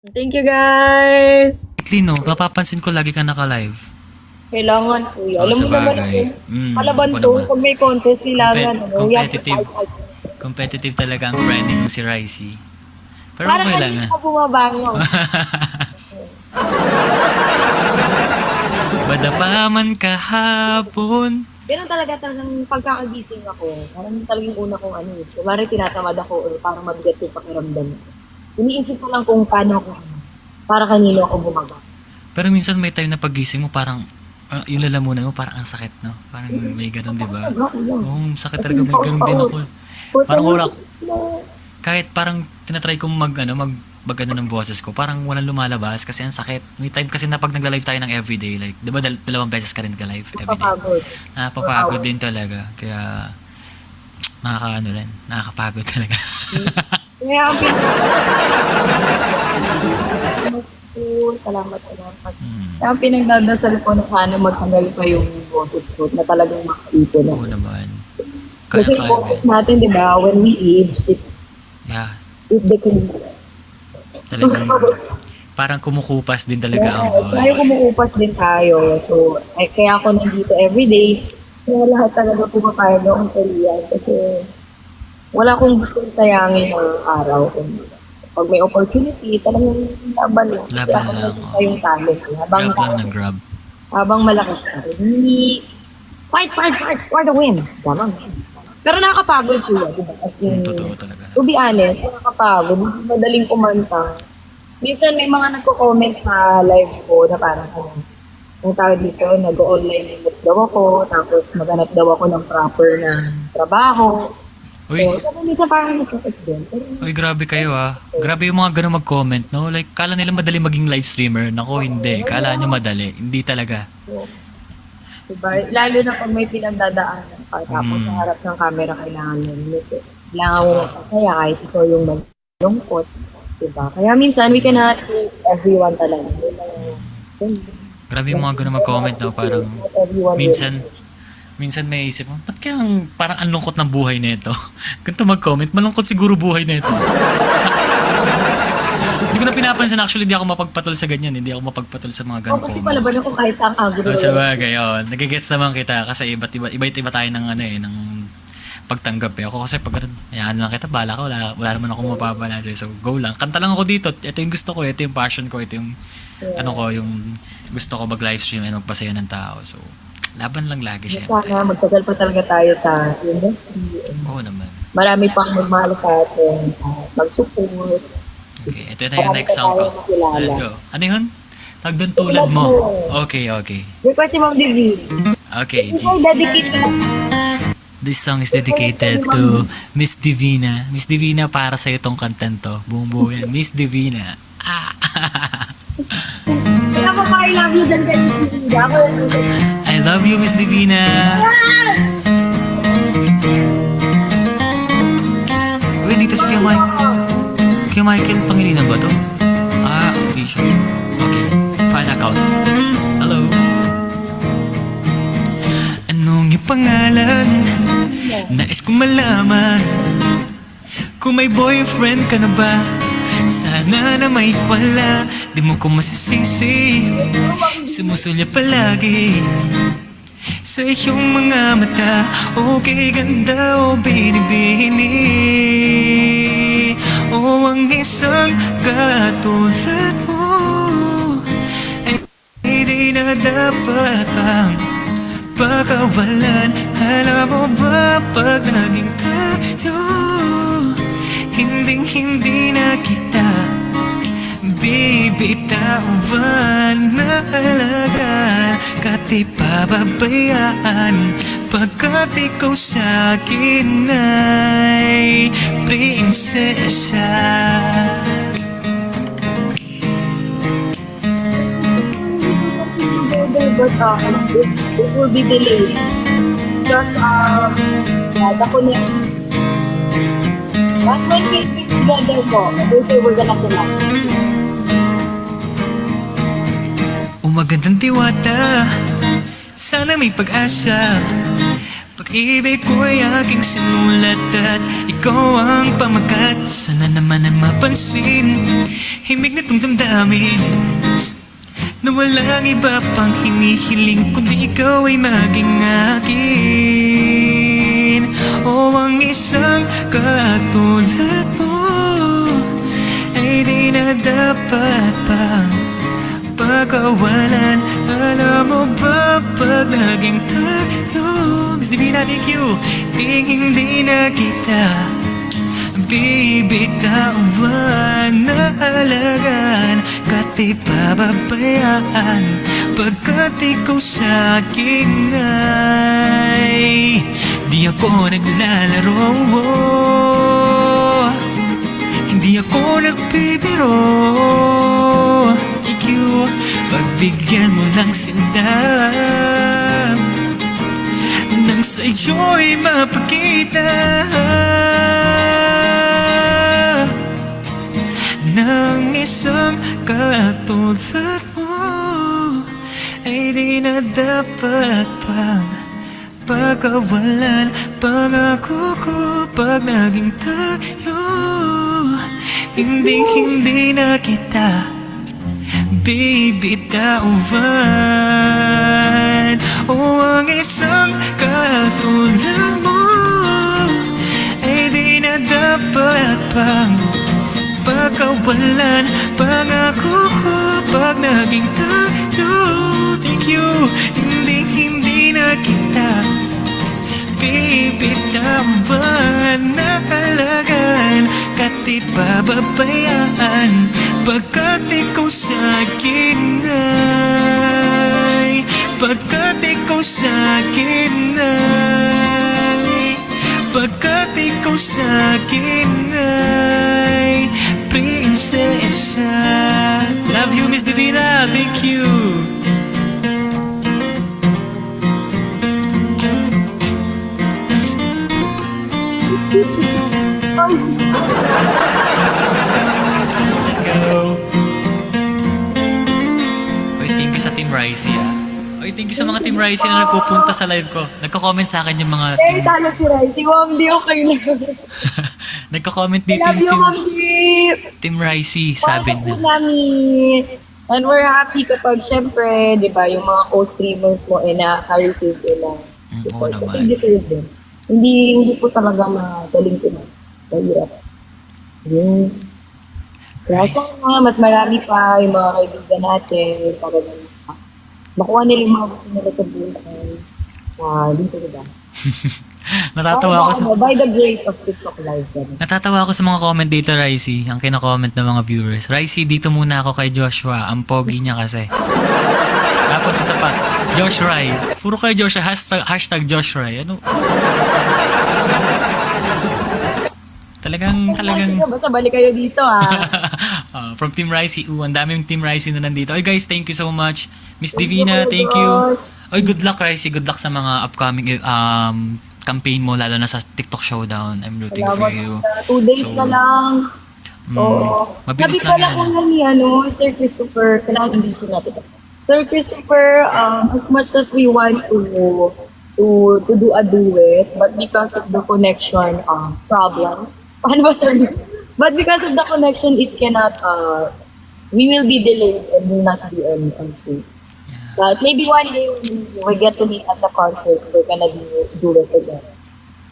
Thank you, guys! Lino, napapansin ko lagi ka naka-live. Kailangan, kuya. Oh, Alam mo naman sabagay. ako, palaban ako to, naman. pag may contest, kailangan, Competitive. Competitive talaga ang friendly kong si Ricey. Pero Parang okay lang kanina ah. ka bumabangon. Badapaman kahapon. Ganun talagang pagkakagising ako, parang talagang una kong kumari tinatamad ako or parang mabigat yung pakiramdam ko. Iniisip ko lang kung paano ako, para kanino ako bumaga. Pero minsan may time na pagising mo parang yung lalamunan mo parang ang sakit, no? Parang may ganun, di ba? Oo, sakit talaga. May ganun din ako. Parang wala kahit parang tinatry kong mag ng boses ko, parang walang lumalabas kasi ang sakit. May time kasi na pag nagla-live tayo ng everyday, like, di ba dalawang beses ka rin ka-live everyday? Papagod. Napapagod din talaga. Kaya, nakakapagod talaga. Kaya ang salamat. Kaya ang pinagdadasal ko na sana magtanggal pa yung boses ko na talagang makaipon na. Oo naman. Kasi Kaya, boses natin, di ba, when we age, yeah, it decreases. talagang, parang kumukupas din talaga ang Yes, tayo voice. kumukupas din tayo. So, kaya ako nandito everyday. Kaya lahat talaga pumapayag ako sa liyan. Kasi wala akong gustong sayangin ng araw. Pag may opportunity, talagang laban lang. Kasi Laban ako lang, nandito yung talent. Grab lang ng grab. Habang malakas ka, hindi fight for the win. Gamang. Pero nakakapagod siya, di ba? Totoo talaga. To be honest, nakakapagod. Madaling kumanta. Minsan may mga nagko-comment sa live ko na parang ang tawag dito, nag-online linux daw ako, tapos maghanap daw ako ng proper na trabaho. Uy, So, minsan parang mas nasakit din. Pero, uy, grabe kayo ah. Grabe yung mga ganun mag-comment, no? Like, kala nila madali maging live streamer. Nako, hindi. Kala nyo madali. Hindi talaga. diba? Lalo na pag may pinagdadaanan ka, tapos sa harap ng camera kailangan mo lumipit. Kailangan mo kaya kahit ikaw yung malungkot. Diba? Kaya minsan, we cannot treat everyone talaga. Grabe yung mga ganun mag-comment, no? Parang, minsan may isip mo, ba't kaya parang ang lungkot ng buhay nito? Ganito mag-comment, malungkot siguro buhay nito. Hindi ko na pinapansin, actually, hindi ako mapagpatol sa ganyan. Hindi ako mapagpatol sa mga ganun Kasi comments. palaban ako kahit saan agro. Sa bagay, nagigets naman kita kasi iba tayo ng ng pagtanggap eh. Ako kasi pag hayaan lang kita, bala ka, wala naman ako mapapala sa'yo. So, go lang. Kanta lang ako dito. Ito yung gusto ko, ito yung passion ko, ito yung, yung gusto ko mag-live stream and magpasaya ng tao. So, laban lang lagi siya. Sana magtagal pa talaga tayo sa industry. Oo naman. Marami pang magmahal sa atin, mag-support. Okay, ito na yung next song ko. Let's go. Ano yun? Tagdan tulad mo. Okay. Request si Ma'am Divi. Okay, G. Ikaw, dedicate ka. This song is dedicated to Miss Divina. Miss Divina, para sa itong kantan to. Buong buo yan. Miss Divina. Kaya mo pa, I love you dyan kay Miss Divi. Ako yan. I love you, Miss Divina. Uy, dito si Kuya Michael, Pangilinan ba to? Official. Okay, fan account. Hello. Anong iyong pangalan? Nais kong malaman kung may boyfriend ka na ba? Sana na may wala, di mo ko masisisi. Sumusulya palagi sa iyong mga mata. Okay, ganda o binibini. O ang isang katulad mo ay hindi na dapat pang pagkawalan. Alam mo ba pag naging tayo, hindi na kita bibitawan na alagaan. Kati pababayaan pagkat ikaw sa'kin ay prinsesa. But it will be delayed. Because, the connection. But when we get together po, they say we're gonna connect. Umagandang diwata, sana may pag-asa. Pag-ibig ko'y aking sinulat at ikaw ang pamagat. Sana naman ay mapansin, himig na tong damdamin, na walang iba pang hinihiling kundi ikaw ay maging akin. O ang isang katulad mo ay di na dapat pang pagkawalan. Alam mo ba pag naging tayo, Miss Divina, thank you. Hindi na kita bibitawan na alagaan, kati pababayaan, pagkat ikaw sa'kin ay di ako naglalaro, hindi ako nagbibiro. Thank you. Pagbigyan mo lang sinda nang sa'yo'y mapakita ng isang katulad mo ay di na dapat pang pagkawalan. Pangako ko pag naging tayo, hindi na kita bibitawan. O ang isang katulad mo ay di na dapat pang pagkawalan. Pangako ko pag naging tayo, thank you. Hindi na kita bibitawan na alagaan, kati pababayaan, pagkat ikaw sa'kin ay, pagkat ikaw sa'kin ay, pagkat ikaw sa'kin ay prinsesa. Love you, Miss Divina. Thank you. Let's go. Oy, thank you sa Team Ricey Oy, thank you sa mga Team Ricey na nagpupunta sa live ko. Nagko-comment sa akin yung mga Eh, talo si Ricey. Ma'am, di okay na. Nagko-comment I dito love you, yung Ma'am Deep. Team Ricey, sabi Wonderful nila. namin. And we're happy kapag, syempre, di ba, yung mga co-streamers mo ay nakaka-receive nila. Oo naman. Kasi deserve din. Hindi po talaga madaling pinag. Mahirap. Yun. Kaya Nice. sana mas marami pa yung mga kaibigan natin para makuha nila yung mga gusto nila sa buhay. Dito diba? Natatawa ako sa By the grace of TikTok Live. Ganun. Natatawa ako sa mga comment dito, Ricey. Ang kina-comment ng mga viewers. Ricey, dito muna ako kay Joshua. Ang pogi niya kasi. Tapos isa pa, Josh Rai. Puro kay Joshua, hashtag Josh Rai. Ano? Talagang Sige, basta balik kayo dito from Team Ricey. Ang daming Team Ricey na nandito. Oy guys, thank you so much. Miss Divina, thank you. Oy, good luck Ricey. Good luck sa mga upcoming campaign mo, lalo na sa TikTok Showdown. I'm rooting for you. 2 days na lang. Oo. Mabilis Sabi lang pala yan. ko nga ni Sir Christopher, kailangan English natin. Sir Christopher, as much as we want to do a duet, but because of the connection problem, paano ba sir? But because of the connection, it cannot, we will be delayed and will not be on sync. But maybe one day when we get to meet at the concert, we're gonna do it again.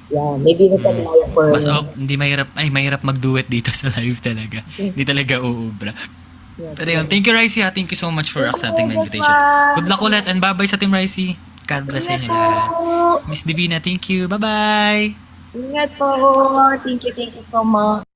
Yeah, maybe we can live for... Mas hindi mahirap mag-duet dito sa live talaga. Hindi talaga uubra. Pero yun, thank you Ricey Thank you so much for accepting my invitation. Good luck ulit and bye-bye sa Team Ricey. God bless sa inyo lahat. Miss Divina, thank you. Bye-bye! Ingat po. Thank you so much.